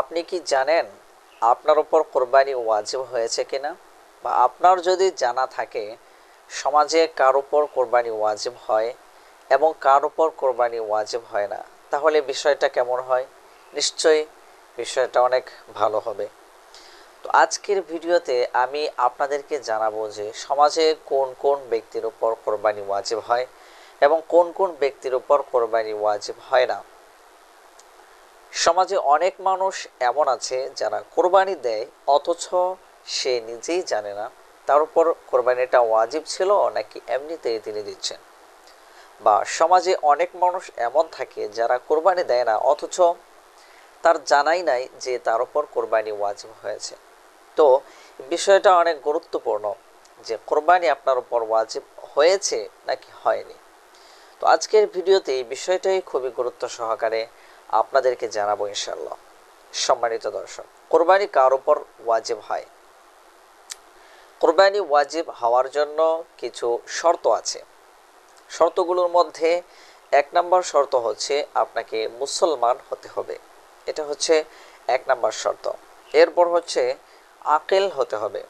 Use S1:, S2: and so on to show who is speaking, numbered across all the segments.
S1: আপনি কি জানেন আপনার উপর কোরবানি ওয়াজিব হয়েছে কিনা? বা আপনার যদি জানা থাকে সমাজে কার উপর কোরবানি ওয়াজিব হয় এবং কার উপর কোরবানি ওয়াজিব হয় না, তাহলে বিষয়টা কেমন হয়? নিশ্চয়ই বিষয়টা অনেক ভালো হবে। তো আজকের ভিডিওতে আমি আপনাদেরকে জানাবো যে সমাজে কোন কোন ব্যক্তির উপর কোরবানি ওয়াজিব হয় এবং কোন কোন ব্যক্তির উপর কোরবানি ওয়াজিব হয় না। সমাজে অনেক মানুষ এমন আছে যারা কোরবানি দেয় অথচ সে নিজেই জানে না তার উপর কোরবানিটা ওয়াজিব ছিল নাকি এমনিতেই তিনি দিচ্ছেন। বা সমাজে অনেক মানুষ এমন থাকে যারা কোরবানি দেয় না অথচ তার জানাই নাই যে তার উপর কোরবানি ওয়াজিব হয়েছে। তো বিষয়টা অনেক গুরুত্বপূর্ণ যে কোরবানি আপনার উপর ওয়াজিব হয়েছে নাকি হয়নি। তো আজকের ভিডিওতে এই বিষয়টাই খুবই গুরুত্ব সহকারে আপনাদেরকে জানাবো ইনশাল্লাহ। সম্মানিত দর্শক, কোরবানি কার উপর ওয়াজিব হয়? কোরবানি ওয়াজিব হওয়ার জন্য কিছু শর্ত আছে। শর্তগুলোর মধ্যে 1 নম্বর শর্ত হচ্ছে আপনাকে মুসলমান হতে হবে। এটা হচ্ছে 1 নম্বর শর্ত। এরপর হচ্ছে আকেল হতে হবে,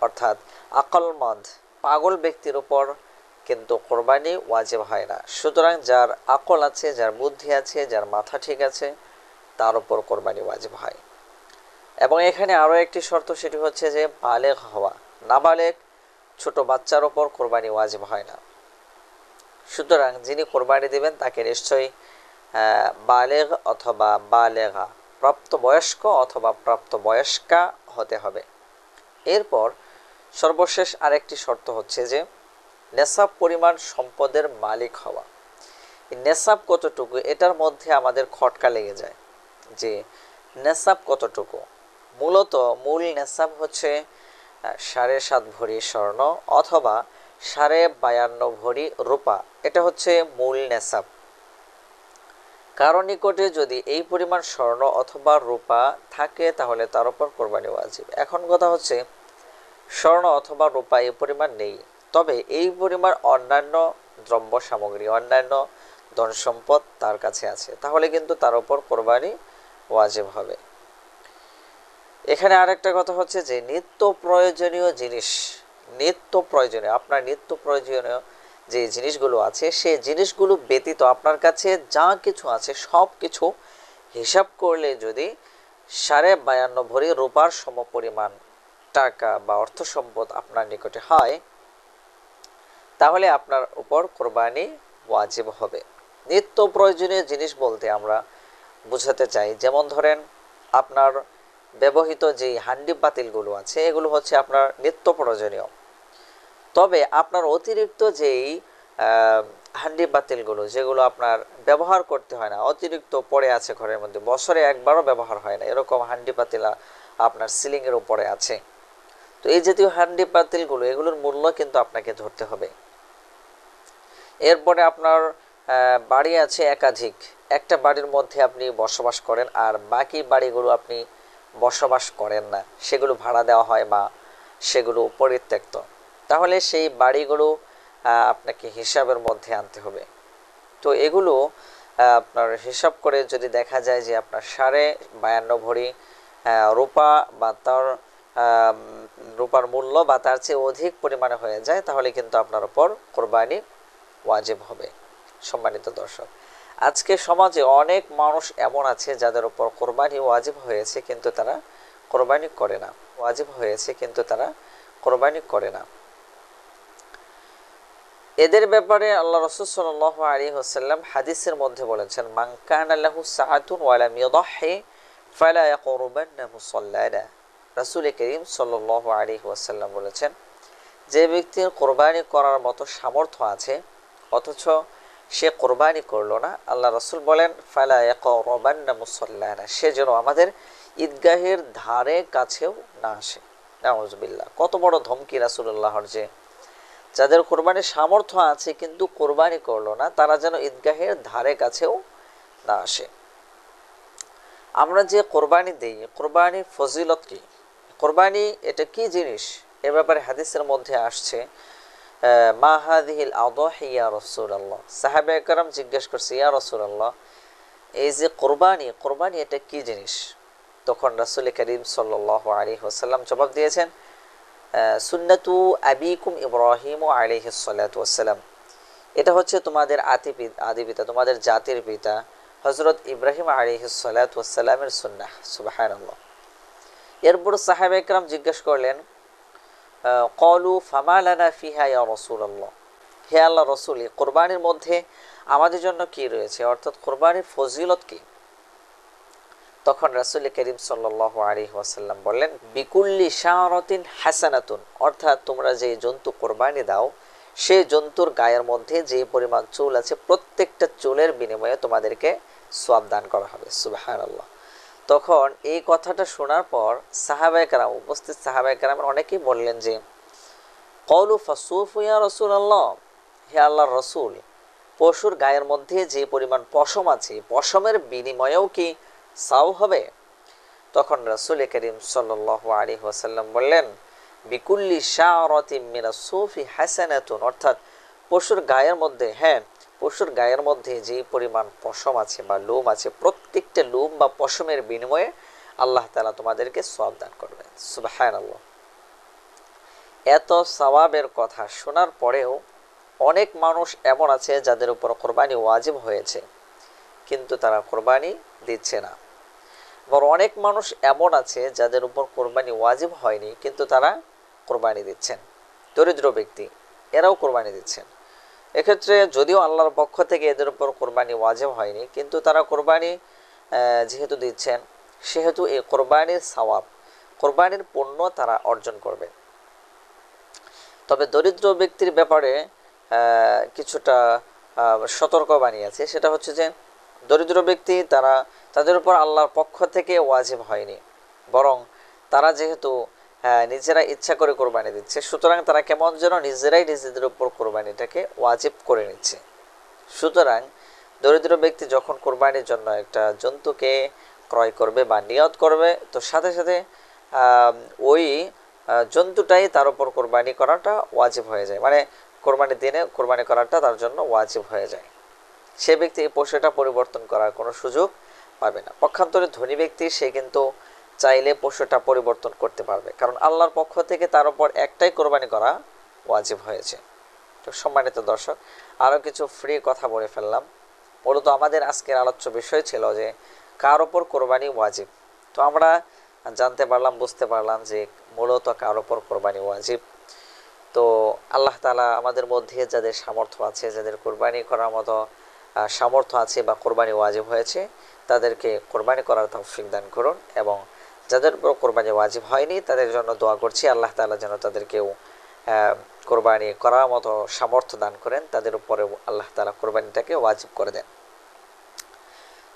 S1: অর্থাৎ আকলমন্দ, পাগল ব্যক্তির উপর কিন্তু কোরবানি ওয়াজিব হয় না। সুতরাং যার আকল আছে, যার বুদ্ধি আছে, যার মাথা ঠিক আছে, তার উপর কোরবানি ওয়াজিব হয়। এবং এখানে আরও একটি শর্ত, সেটি হচ্ছে যে বালেগ হওয়া। নাবালেগ ছোট বাচ্চার ওপর কোরবানি ওয়াজিব হয় না। সুতরাং যিনি কোরবানি দেবেন তাকে নিশ্চয়ই বালেগ অথবা বালেগা, প্রাপ্তবয়স্ক অথবা প্রাপ্তবয়স্কা হতে হবে। এরপর সর্বশেষ আরেকটি শর্ত হচ্ছে যে নেশাব পরিমাণ সম্পদের মালিক হওয়া। নেশাব কতটুকু, এটার মধ্যে আমাদের খটকা লেগে যায় যে নেশাব কতটুকু। মূলত মূল নেশাব হচ্ছে 7.5 ভরি স্বর্ণ অথবা 52.5 ভরি রূপা। এটা হচ্ছে মূল নেশাব। কারো নিকটে যদি এই পরিমাণ স্বর্ণ অথবা রূপা থাকে তাহলে তার উপর কোরবানি ওয়াজিব। এখন কথা হচ্ছে স্বর্ণ অথবা রূপা এই পরিমাণ নেই, তবে এই পরিমাণ অন্যান্য দ্রব্য সামগ্রী, অন্যান্য ধন সম্পদ তার কাছে আছে, তাহলে কিন্তু তার উপর কোরবানি ওয়াজিব হবে। এখানে আরেকটা কথা হচ্ছে যে নিত্য প্রয়োজনীয় জিনিস, আপনার নিত্য প্রয়োজনীয় যে জিনিসগুলো আছে সেই জিনিসগুলো ব্যতীত আপনার কাছে যা কিছু আছে সব কিছু হিসাব করলে যদি 52.5 ভরি রূপার সমপরিমাণ টাকা বা অর্থ সম্পদ আপনার নিকটে হয় তাহলে আপনার উপর কোরবানি ওয়াজিব হবে। নিত্য প্রয়োজনীয় জিনিস বলতে আমরা বোঝাতে চাই, যেমন ধরেন আপনার ব্যবহৃত যে হান্ডি পাতিলগুলো আছে এগুলো হচ্ছে আপনার নিত্য প্রয়োজনীয়। তবে আপনার অতিরিক্ত যেই হান্ডি পাতিলগুলো যেগুলো আপনার ব্যবহার করতে হয় না, অতিরিক্ত পড়ে আছে ঘরের মধ্যে, বছরে একবারও ব্যবহার হয় না, এরকম হান্ডি পাতিল আপনার সিলিংয়ের উপরে আছে, তো এই জাতীয় হান্ডি পাতিলগুলো এগুলোর মূল্য কিন্তু আপনাকে ধরতে হবে। এরপরে আপনার বাড়ি আছে একাধিক, একটা বাড়ির মধ্যে আপনি বসবাস করেন আর বাকি বাড়িগুলো আপনি বসবাস করেন না, সেগুলো ভাড়া দেওয়া হয় বা সেগুলো পরিত্যক্ত, তাহলে সেই বাড়িগুলো আপনাকে হিসাবের মধ্যে আনতে হবে। তো এগুলো আপনার হিসাব করে যদি দেখা যায় যে আপনার 52.5 ভরি রূপা বা তার রূপার মূল্য বা তার চেয়ে অধিক পরিমাণে হয়ে যায় তাহলে কিন্তু আপনার উপর কোরবানি ওয়াজিব হবে। সম্মানিত দর্শক, আজকে সমাজে অনেক মানুষ এমন আছে যাদের উপর কোরবানি ওয়াজিব হয়েছে কিন্তু তারা কোরবানি করে না, এদের ব্যাপারে আল্লাহ রাসূল সাল্লাল্লাহু আলাইহি ওয়াসাল্লাম হাদিসের মধ্যে বলেছেন, মান কানা লাহু সাআতুন ওয়া লাম ইউদাহি ফালা ইয়াকরুবান্না মুসাল্লানা। রাসূল করিম সাল্লাল্লাহু আলাইহি ওয়াসাল্লাম বলেছেন, যে ব্যক্তির কোরবানি করার মতো সামর্থ্য আছে অথচ সে কোরবানি করলো না, আল্লাহ রাসূল বলেন ফালা ইয়াকরুবান্না মুসাল্লানা, সে যেন আমাদের ঈদগাহের ধারে কাছেও না আসে। নাউযুবিল্লাহ, কত বড় ধমকি রাসূলুল্লাহর যে যাদের কোরবানির সামর্থ্য আছে কিন্তু কোরবানি করলো না তারা যেন ঈদগাহের ধারে কাছেও না আসে। আমরা যে কোরবানি দেই, কোরবানির ফজিলত কি, কোরবানি এটা কি জিনিস, এ ব্যাপারে হাদিসের মধ্যে আসছে মা হাদিহিল আদাহি ইয়া রাসূলুল্লাহ। সাহাবায়ে কেরাম জিজ্ঞেস করছে, ইয়া রাসূলুল্লাহ, এই যে কোরবানি এটা কি জিনিস? তখন রাসূল করিম সাল্লাল্লাহু আলাইহি ওয়াসাল্লাম জবাব দিয়েছেন, সুন্নাতু আবিকুম ইব্রাহিম আলাইহিস সালাতু ওয়াসসালাম, এটা হচ্ছে তোমাদের আদি পিতা, তোমাদের জাতির পিতা হযরত ইব্রাহিম আলাইহিস সালাতু ওয়াসসালামের সুন্নাহ। সুবহানাল্লাহ। এরপর সাহাবা একরাম জিজ্ঞেস করলেন, ক্বালু ফামা লানা ফিহা ইয়া রাসূলুল্লাহ, হে আল্লাহর রাসূল, কুরবানির মধ্যে আমাদের জন্য কি রয়েছে, অর্থাৎ কুরবানির ফজিলত কি? তখন রাসূল করিম সাল্লাল্লাহু আলাইহি ওয়াসাল্লাম বললেন, বিকুল্লি শারাতিন হাসানাতুন, অর্থাৎ তোমরা যে জন্তু কুরবানি দাও সেই জন্তুর গায়ের মধ্যে যে পরিমাণ চুল আছে প্রত্যেকটা চুলের বিনিময়ে তোমাদেরকে সওয়াব দান করা হবে। সুবহানাল্লাহ। তখন এই কথাটা শোনার পর সাহাবায়ে কেরাম, উপস্থিত সাহাবায়ে কেরামের অনেকেই বললেন যে, ক্বালু ফাসুফু ইয়া রাসূলুল্লাহ, হে আল্লাহর রাসূল, পশুর গায়ের মধ্যে যে পরিমাণ পশম আছে পশমের বিনিময়েও কি সাও হবে? তখন রাসূল করিম সাল্লাল্লাহু আলাইহি ওয়াসাল্লাম বললেন, বিকুল্লি শারাতিন মিনাস সুফি হাসানাতুন, অর্থাৎ পশুর গায়ের মধ্যে, হ্যাঁ, পশুর গায়ের মধ্যে যে পরিমাণ পশম আছে বা লোম আছে প্রত্যেকটা লোম বা পশমের বিনিময়ে আল্লাহ তাআলা তোমাদেরকে সওয়াব দান করবেন। সুবহানাল্লাহ। এত সওয়াবের কথা শোনার পরেও অনেক মানুষ এমন আছে যাদের উপর কোরবানি ওয়াজিব হয়েছে কিন্তু তারা কোরবানি দিচ্ছে না। আবার অনেক মানুষ এমন আছে যাদের উপর কোরবানি ওয়াজিব হয়নি কিন্তু তারা কোরবানি দিচ্ছেন, দরিদ্র ব্যক্তি, এরাও কোরবানি দিচ্ছেন। এক্ষেত্রে যদিও আল্লাহর পক্ষ থেকে এদের উপর কোরবানি ওয়াজিব হয়নি কিন্তু তারা কোরবানি যেহেতু দিচ্ছেন সেহেতু এই কোরবানির সওয়াব, কোরবানির পুণ্য তারা অর্জন করবে। তবে দরিদ্র ব্যক্তির ব্যাপারে কিছুটা সতর্কবাণী আছে, সেটা হচ্ছে যে দরিদ্র ব্যক্তি তাদের উপর আল্লাহর পক্ষ থেকে ওয়াজিব হয়নি, বরং তারা যেহেতু নিজেরা ইচ্ছা করে কোরবানি দিচ্ছে সুতরাং তারা কেমন যেন নিজেরাই নিজেদের উপর কোরবানিটাকে ওয়াজিব করে নিচ্ছে। সুতরাং দরিদ্র ব্যক্তি যখন কোরবানির জন্য একটা জন্তুকে ক্রয় করবে বা নিয়ত করবে তো সাথে সাথে ওই জন্তুটাই তার উপর কোরবানি করাটা ওয়াজিব হয়ে যায়, মানে কোরবানির দিনে কোরবানি করাটা তার জন্য ওয়াজিব হয়ে যায়। সে ব্যক্তি এই পশুটা পরিবর্তন করার কোনো সুযোগ পাবে না। পক্ষান্তরে ধনী ব্যক্তি সে কিন্তু চাইলে পশুটা পরিবর্তন করতে পারবে, কারণ আল্লাহর পক্ষ থেকে তার উপর একটাই কোরবানি করা ওয়াজিব হয়েছে। তো সম্মানিত দর্শক, আরও কিছু ফ্রি কথা বলে ফেললাম। মূলত আমাদের আজকের আলোচ্য বিষয় ছিল যে কার উপর কোরবানি ওয়াজিব। তো আমরা জানতে পারলাম, বুঝতে পারলাম যে মূলত কার উপর কোরবানি ওয়াজিব। তো আল্লাহ তাআলা আমাদের মধ্যে যাদের সামর্থ্য আছে, যাদের কোরবানি করার মতো সামর্থ্য আছে বা কোরবানি ওয়াজিব হয়েছে তাদেরকে কোরবানি করার তৌফিক দান করুন, এবং যাদের উপর কোরবানি ওয়াজিব হয়নি তাদের জন্য দোয়া করছি আল্লাহ তাআলা যেন তাদেরকেও কোরবানি করার মতো সামর্থ্য দান করেন, তাদের উপরে আল্লাহ তাআলা কোরবানিটাকে ওয়াজিব করে দেন।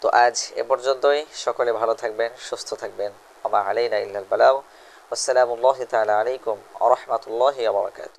S1: তো আজ এ পর্যন্তই। সকলে ভালো থাকবেন, সুস্থ থাকবেন। ওয়া মা আলাইনা ইল্লাল বালাগ। আসসালামু আলাইকুম ওয়া রাহমাতুল্লাহি ওয়া বারাকাতুহু।